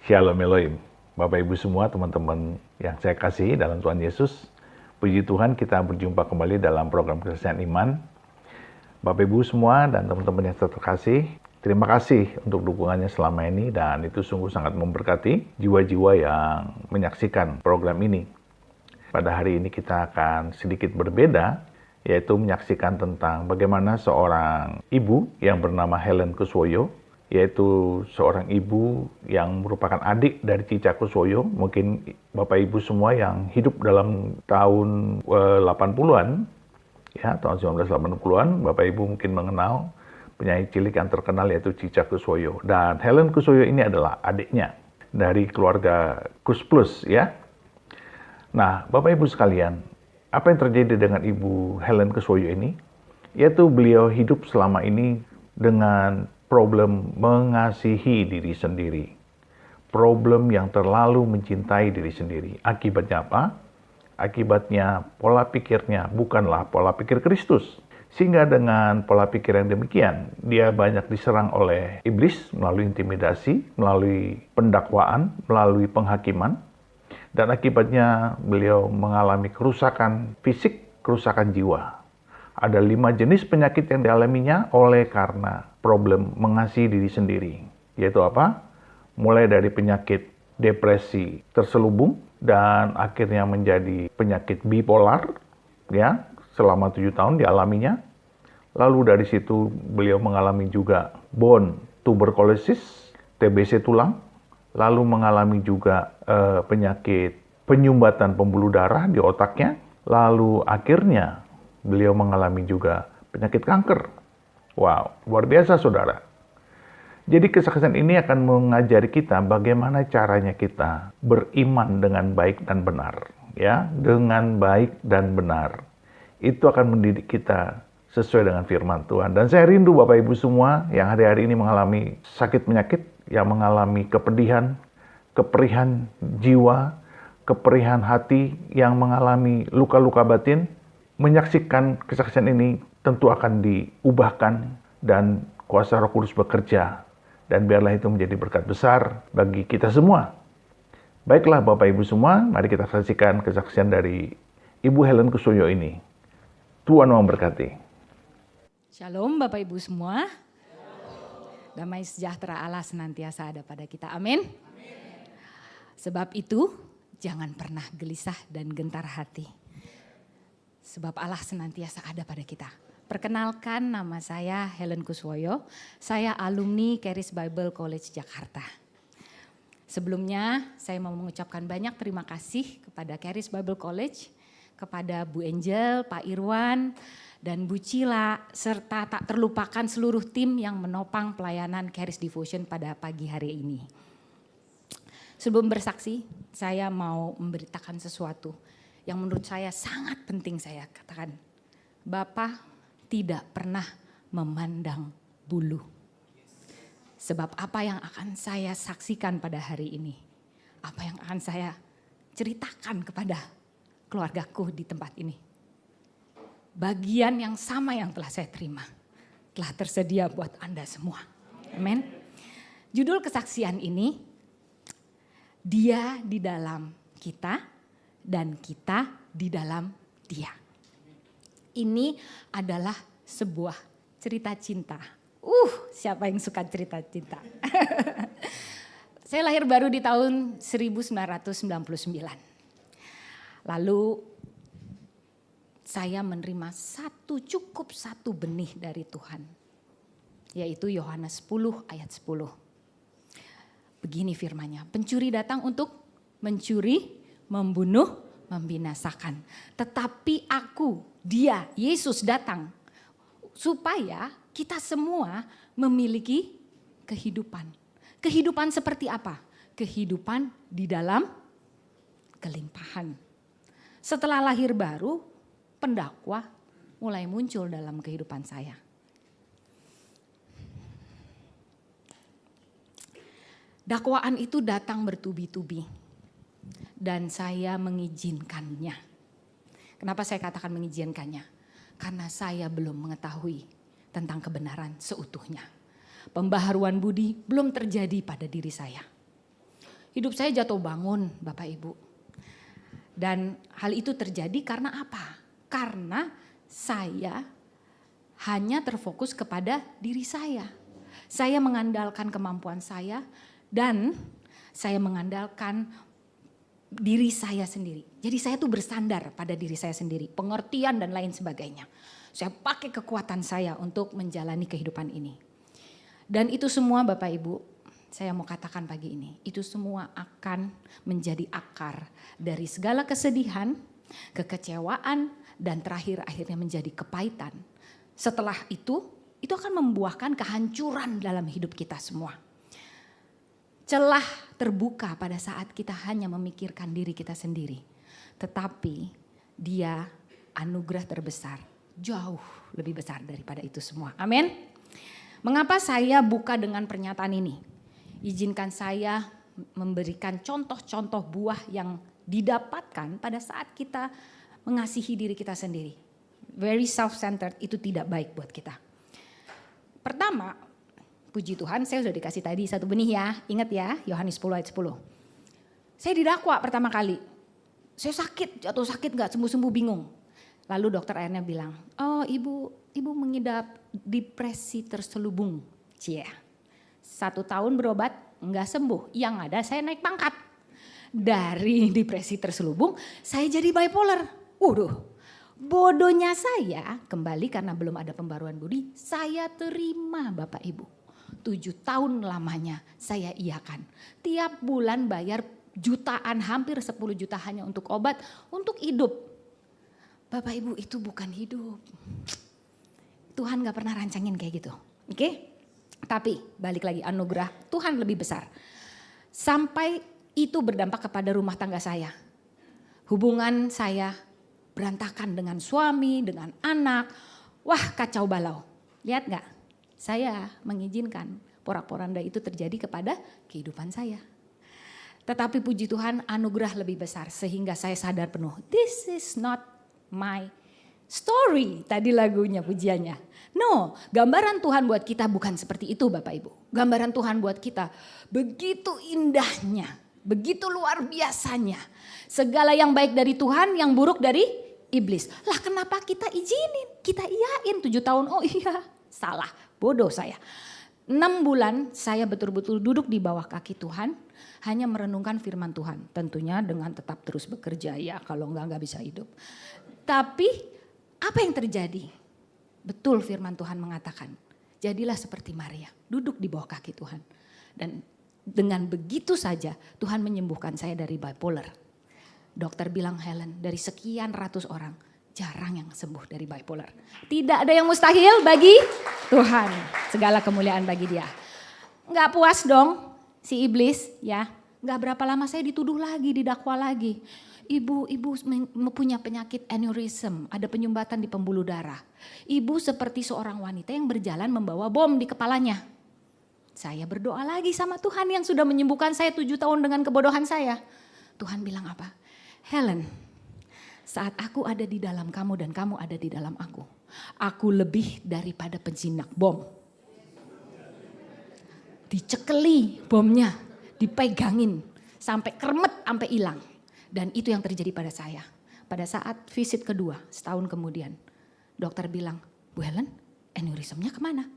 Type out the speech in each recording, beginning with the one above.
Shalom Elohim. Bapak Ibu semua, teman-teman yang saya kasihi dalam Tuhan Yesus. Puji Tuhan, kita berjumpa kembali dalam program Kesaksian Iman. Bapak Ibu semua dan teman-teman yang terkasih, terima kasih untuk dukungannya selama ini dan itu sungguh sangat memberkati jiwa-jiwa yang menyaksikan program ini. Pada hari ini kita akan sedikit berbeda, yaitu menyaksikan tentang bagaimana seorang ibu yang bernama Helen Kuswoyo, yaitu seorang ibu yang merupakan adik dari Cica Kuswoyo. Mungkin Bapak Ibu semua yang hidup dalam tahun 80-an, ya, tahun 1980-an, Bapak Ibu mungkin mengenal penyanyi cilik yang terkenal yaitu Cica Kuswoyo. Dan Helen Kuswoyo ini adalah adiknya dari keluarga Kus Plus, ya. Nah, Bapak Ibu sekalian, apa yang terjadi dengan Ibu Helen Kuswoyo ini? Yaitu beliau hidup selama ini dengan problem mengasihi diri sendiri. Problem yang terlalu mencintai diri sendiri. Akibatnya apa? Akibatnya pola pikirnya bukanlah pola pikir Kristus. Sehingga dengan pola pikir yang demikian, dia banyak diserang oleh iblis melalui intimidasi, melalui pendakwaan, melalui penghakiman. Dan akibatnya beliau mengalami kerusakan fisik, kerusakan jiwa. Ada 5 jenis penyakit yang dialaminya oleh karena problem mengasihi diri sendiri. Yaitu apa? Mulai dari penyakit depresi terselubung dan akhirnya menjadi penyakit bipolar, ya, selama 7 tahun dialaminya. Lalu dari situ beliau mengalami juga bone tuberculosis, TBC tulang, lalu mengalami juga penyakit penyumbatan pembuluh darah di otaknya, lalu akhirnya beliau mengalami juga penyakit kanker. Wow, luar biasa saudara. Jadi kesaksian ini akan mengajari kita bagaimana caranya kita beriman dengan baik dan benar. Ya, dengan baik dan benar. Itu akan mendidik kita sesuai dengan firman Tuhan. Dan saya rindu Bapak Ibu semua yang hari-hari ini mengalami sakit penyakit, yang mengalami kepedihan, keperihan jiwa, keperihan hati, yang mengalami luka-luka batin, menyaksikan kesaksian ini tentu akan diubahkan dan kuasa Roh Kudus bekerja. Dan biarlah itu menjadi berkat besar bagi kita semua. Baiklah Bapak Ibu semua, mari kita saksikan kesaksian dari Ibu Helen Kuswoyo ini. Tuhan memberkati. Shalom Bapak Ibu semua. Damai sejahtera Allah senantiasa ada pada kita. Amin. Sebab itu jangan pernah gelisah dan gentar hati. Sebab Allah senantiasa ada pada kita. Perkenalkan, nama saya Helen Kuswoyo. Saya alumni Charis Bible College Jakarta. Sebelumnya saya mau mengucapkan banyak terima kasih kepada Charis Bible College, kepada Bu Angel, Pak Irwan, dan Bu Cila, serta tak terlupakan seluruh tim yang menopang pelayanan Charis Devotion pada pagi hari ini. Sebelum bersaksi, saya mau memberitakan sesuatu yang menurut saya sangat penting saya katakan. Bapa tidak pernah memandang bulu. Sebab apa yang akan saya saksikan pada hari ini, apa yang akan saya ceritakan kepada keluargaku di tempat ini, bagian yang sama yang telah saya terima, telah tersedia buat Anda semua. Amin. Judul kesaksian ini, Dia di dalam kita dan kita di dalam Dia. Ini adalah sebuah cerita cinta. Siapa yang suka cerita cinta? Saya lahir baru di tahun 1999. Lalu saya menerima cukup satu benih dari Tuhan. Yaitu Yohanes 10 ayat 10. Begini firman-Nya, pencuri datang untuk mencuri, membunuh, membinasakan. Tetapi aku, Dia, Yesus datang supaya kita semua memiliki kehidupan. Kehidupan seperti apa? Kehidupan di dalam kelimpahan. Setelah lahir baru, pendakwah mulai muncul dalam kehidupan saya. Dakwaan itu datang bertubi-tubi. Dan saya mengizinkannya. Kenapa saya katakan mengizinkannya? Karena saya belum mengetahui tentang kebenaran seutuhnya. Pembaharuan budi belum terjadi pada diri saya. Hidup saya jatuh bangun Bapak Ibu. Dan hal itu terjadi karena apa? Karena saya hanya terfokus kepada diri saya. Saya mengandalkan kemampuan saya dan saya mengandalkan diri saya sendiri. Jadi saya tuh bersandar pada diri saya sendiri, pengertian dan lain sebagainya. Saya pakai kekuatan saya untuk menjalani kehidupan ini. Dan itu semua Bapak Ibu, saya mau katakan pagi ini, itu semua akan menjadi akar dari segala kesedihan, kekecewaan, dan terakhir akhirnya menjadi kepahitan. Setelah itu akan membuahkan kehancuran dalam hidup kita semua. Celah terbuka pada saat kita hanya memikirkan diri kita sendiri. Tetapi dia anugerah terbesar, jauh lebih besar daripada itu semua. Amin. Mengapa saya buka dengan pernyataan ini? Izinkan saya memberikan contoh-contoh buah yang didapatkan pada saat kita mengasihi diri kita sendiri. Very self-centered, itu tidak baik buat kita. Pertama, puji Tuhan saya sudah dikasih tadi satu benih ya. Ingat ya, Yohanes 10 ayat 10. Saya didakwa pertama kali. Saya sakit, jatuh sakit gak sembuh-sembuh bingung. Lalu dokter akhirnya bilang, oh ibu mengidap depresi terselubung. Cie. 1 tahun berobat gak sembuh. Yang ada saya naik pangkat. Dari depresi terselubung saya jadi bipolar. Bodohnya saya kembali karena belum ada pembaruan budi. Saya terima Bapak Ibu. 7 tahun lamanya saya iakan. Tiap bulan bayar jutaan, hampir 10 juta hanya untuk obat, untuk hidup. Bapak Ibu, itu bukan hidup. Tuhan gak pernah rancangin kayak gitu. Oke? Tapi balik lagi, anugerah Tuhan lebih besar. Sampai itu berdampak kepada rumah tangga saya. Hubungan saya berantakan dengan suami, dengan anak. Wah, kacau balau. Lihat gak? Saya mengizinkan porak-poranda itu terjadi kepada kehidupan saya. Tetapi puji Tuhan, anugerah lebih besar sehingga saya sadar penuh. This is not my story. Tadi lagunya, pujiannya. No, gambaran Tuhan buat kita bukan seperti itu Bapak Ibu. Gambaran Tuhan buat kita begitu indahnya, begitu luar biasanya. Segala yang baik dari Tuhan, yang buruk dari iblis. Lah kenapa kita izinin, kita iyain 7 tahun, oh iya salah, bodoh saya. 6 bulan saya betul-betul duduk di bawah kaki Tuhan, hanya merenungkan firman Tuhan. Tentunya dengan tetap terus bekerja ya, kalau enggak bisa hidup. Tapi apa yang terjadi? Betul firman Tuhan mengatakan, jadilah seperti Maria, duduk di bawah kaki Tuhan. Dan dengan begitu saja Tuhan menyembuhkan saya dari bipolar. Dokter bilang, Helen, dari sekian ratus orang jarang yang sembuh dari bipolar. Tidak ada yang mustahil bagi Tuhan. Segala kemuliaan bagi dia. Nggak puas dong si iblis ya. Nggak berapa lama saya dituduh lagi, didakwa lagi. Ibu punya penyakit aneurism, ada penyumbatan di pembuluh darah. Ibu seperti seorang wanita yang berjalan membawa bom di kepalanya. Saya berdoa lagi sama Tuhan yang sudah menyembuhkan saya 7 tahun dengan kebodohan saya. Tuhan bilang apa? Helen, saat aku ada di dalam kamu dan kamu ada di dalam aku lebih daripada penjinak bom. Dicekeli bomnya, dipegangin sampai kremet, sampai hilang. Dan itu yang terjadi pada saya. Pada saat visit kedua, setahun kemudian, dokter bilang, Bu Helen, aneurismnya kemana?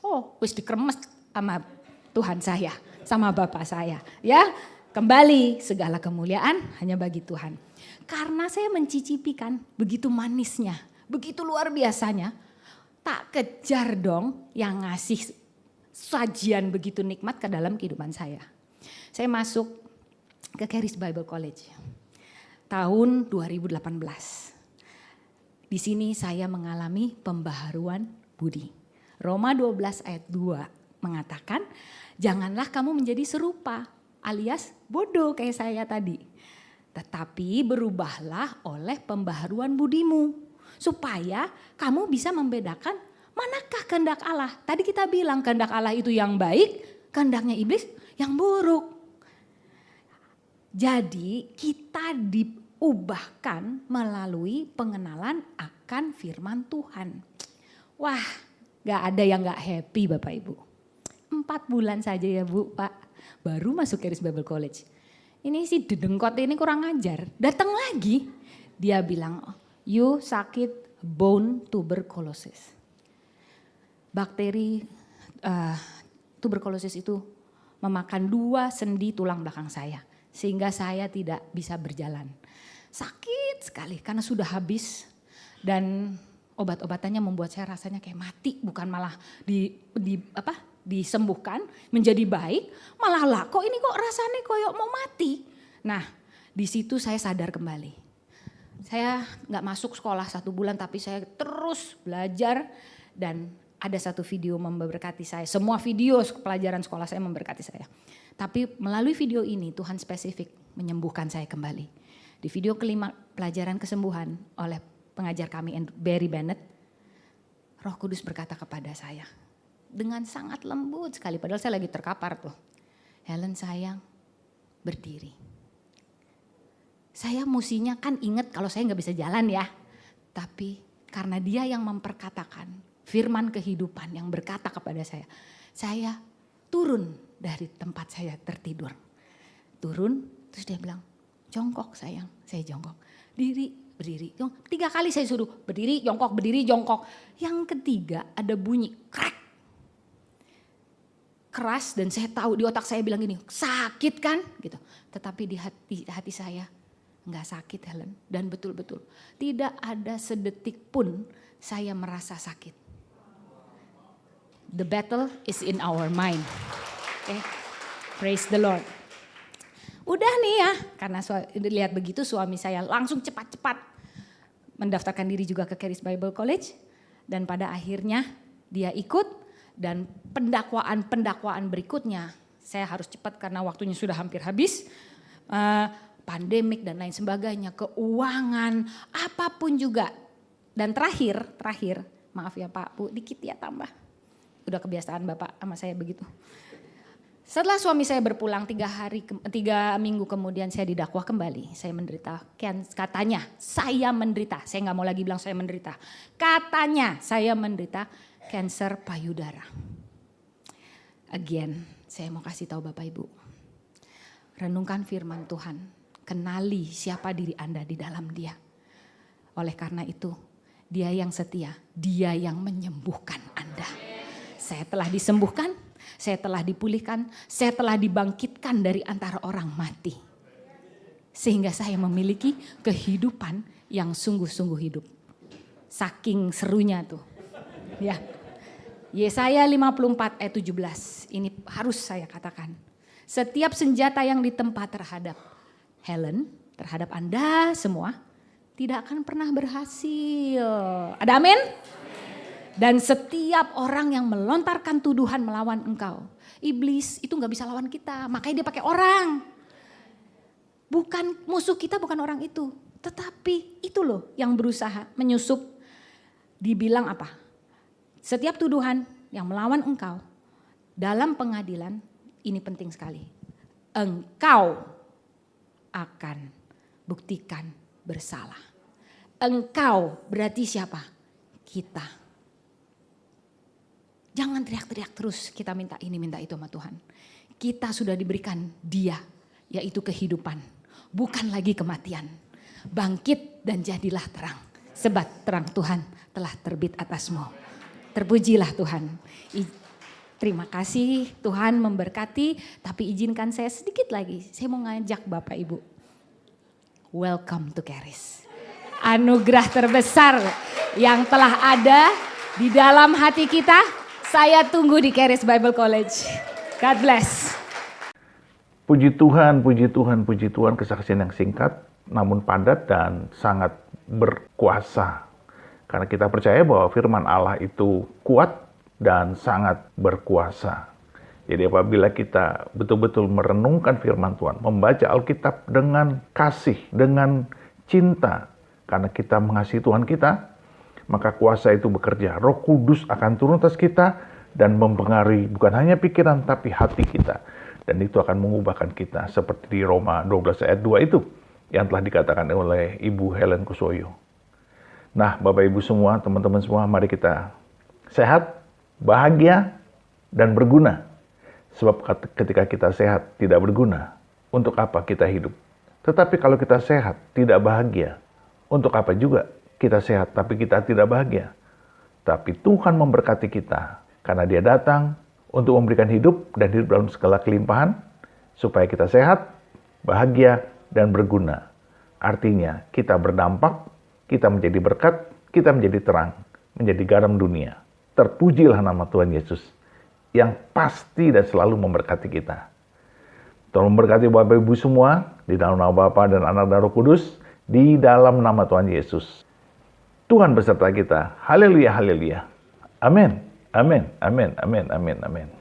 Oh, wis dikremes sama Tuhan saya, sama Bapak saya. Ya, kembali segala kemuliaan hanya bagi Tuhan. Karena saya mencicipi kan, begitu manisnya, begitu luar biasanya. Tak kejar dong yang ngasih sajian begitu nikmat ke dalam kehidupan saya. Saya masuk ke Charis Bible College tahun 2018. Di sini saya mengalami pembaharuan budi. Roma 12 ayat 2 mengatakan, janganlah kamu menjadi serupa alias bodoh kayak saya tadi. Tetapi berubahlah oleh pembaharuan budimu supaya kamu bisa membedakan manakah kehendak Allah. Tadi kita bilang kehendak Allah itu yang baik, kehendaknya iblis yang buruk. Jadi kita diubahkan melalui pengenalan akan firman Tuhan. Wah, gak ada yang gak happy Bapak Ibu. 4 bulan saja ya Bu, Pak, baru masuk Charis Bible College. ini si dedengkot ini kurang ajar. Datang lagi, dia bilang, you sakit bone tuberculosis. Bakteri tuberkulosis itu memakan 2 sendi tulang belakang saya. Sehingga saya tidak bisa berjalan. Sakit sekali karena sudah habis. Dan obat-obatannya membuat saya rasanya kayak mati. Bukan malah disembuhkan menjadi baik. Malah lah kok ini kok rasanya kayak mau mati. Nah di situ saya sadar kembali. Saya gak masuk sekolah 1 bulan tapi saya terus belajar. Dan ada satu video memberkati saya. Semua video pelajaran sekolah saya memberkati saya. Tapi melalui video ini Tuhan spesifik menyembuhkan saya kembali. Di video kelima pelajaran kesembuhan oleh pengajar kami Barry Bennett. Roh Kudus berkata kepada saya. Dengan sangat lembut sekali. Padahal saya lagi terkapar tuh. Helen sayang berdiri. Saya mestinya kan ingat kalau saya gak bisa jalan ya. Tapi karena dia yang memperkatakan firman kehidupan yang berkata kepada saya turun dari tempat saya tertidur. Turun, terus dia bilang, jongkok sayang, saya jongkok. Berdiri, 3 kali saya suruh berdiri, jongkok. Yang ketiga ada bunyi, krek. Keras dan saya tahu di otak saya bilang gini, sakit kan? Gitu. Tetapi di hati saya, enggak sakit Helen. Dan betul-betul, tidak ada sedetik pun saya merasa sakit. The battle is in our mind. Okay. Praise the Lord. Udah nih ya, karena lihat begitu suami saya langsung cepat-cepat mendaftarkan diri juga ke Charis Bible College. Dan pada akhirnya dia ikut dan pendakwaan berikutnya saya harus cepat karena waktunya sudah hampir habis. Pandemik dan lain sebagainya, keuangan, apapun juga. Dan terakhir, maaf ya Pak Bu, dikit ya tambah. Udah kebiasaan Bapak sama saya begitu. Setelah suami saya berpulang 3 minggu kemudian saya didakwah kembali. Saya menderita, katanya saya menderita. Saya gak mau lagi bilang saya menderita. Katanya saya menderita kanker payudara. Again, saya mau kasih tahu Bapak Ibu. Renungkan firman Tuhan. Kenali siapa diri Anda di dalam Dia. Oleh karena itu, Dia yang setia, Dia yang menyembuhkan Anda. Saya telah disembuhkan, saya telah dipulihkan, saya telah dibangkitkan dari antara orang mati. Sehingga saya memiliki kehidupan yang sungguh-sungguh hidup. Saking serunya tuh. Ya. Yesaya 54 ayat 17. Ini harus saya katakan. Setiap senjata yang ditempa terhadap Helen, terhadap Anda semua, tidak akan pernah berhasil. Ada amin? Dan setiap orang yang melontarkan tuduhan melawan engkau. Iblis itu gak bisa lawan kita. Makanya dia pakai orang. Bukan musuh kita, bukan orang itu. Tetapi itu loh yang berusaha menyusup. Dibilang apa? Setiap tuduhan yang melawan engkau. Dalam pengadilan ini penting sekali. Engkau akan buktikan bersalah. Engkau berarti siapa? Kita. Jangan teriak-teriak terus kita minta ini minta itu sama Tuhan. Kita sudah diberikan Dia yaitu kehidupan. Bukan lagi kematian. Bangkit dan jadilah terang. Sebab terang Tuhan telah terbit atasmu. Terpujilah Tuhan. Terima kasih Tuhan memberkati. Tapi izinkan saya sedikit lagi. Saya mau ngajak Bapak Ibu. Welcome to Charis. Anugerah terbesar yang telah ada di dalam hati kita. Saya tunggu di Charis Bible College. God bless. Puji Tuhan, kesaksian yang singkat namun padat dan sangat berkuasa. Karena kita percaya bahwa firman Allah itu kuat dan sangat berkuasa. Jadi apabila kita betul-betul merenungkan firman Tuhan, membaca Alkitab dengan kasih, dengan cinta, karena kita mengasihi Tuhan kita, maka kuasa itu bekerja. Roh Kudus akan turun atas kita dan mempengaruhi bukan hanya pikiran tapi hati kita. Dan itu akan mengubahkan kita seperti di Roma 12 ayat 2 itu yang telah dikatakan oleh Ibu Helen Kusoyo. Nah Bapak Ibu semua, teman-teman semua, mari kita sehat, bahagia, dan berguna. Sebab ketika kita sehat tidak berguna untuk apa kita hidup? Tetapi kalau kita sehat, tidak bahagia, untuk apa juga kita sehat tapi kita tidak bahagia? Tapi Tuhan memberkati kita karena Dia datang untuk memberikan hidup dan hidup dalam segala kelimpahan supaya kita sehat, bahagia, dan berguna. Artinya kita berdampak, kita menjadi berkat, kita menjadi terang, menjadi garam dunia. Terpujilah nama Tuhan Yesus yang pasti dan selalu memberkati kita. Tolong memberkati Bapak Ibu semua di dalam nama Bapa dan Anak dan Roh Kudus, di dalam nama Tuhan Yesus. Tuhan beserta kita. Haleluya, haleluya. Amin, amin, amin, amin, amin, amin.